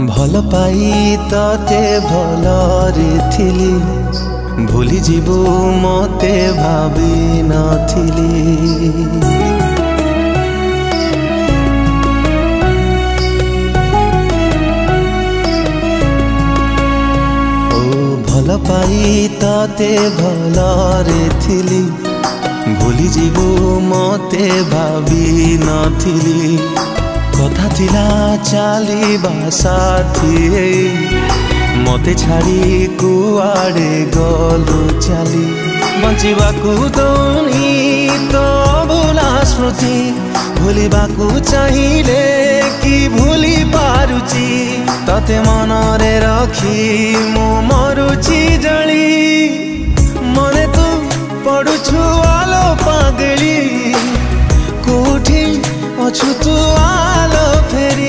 भल पाई तते भलरे थिली भूली जीवु मते भावी नथिली। भल पाई तते भलरे थिली भूली जीवु मते भावी नथिली। कथा थिला चालिबा साथी मते छाड़ी कुआड़े गलु चाली। बंचिबाकू दौनी तो भूला स्मृति भूलिबाकू चाहिए कि भूली पारुची। तते मनरे रखी मु मरुची जली मने तू पड़ुछु आलो पागली कोठी अछु तू आलो फेरी।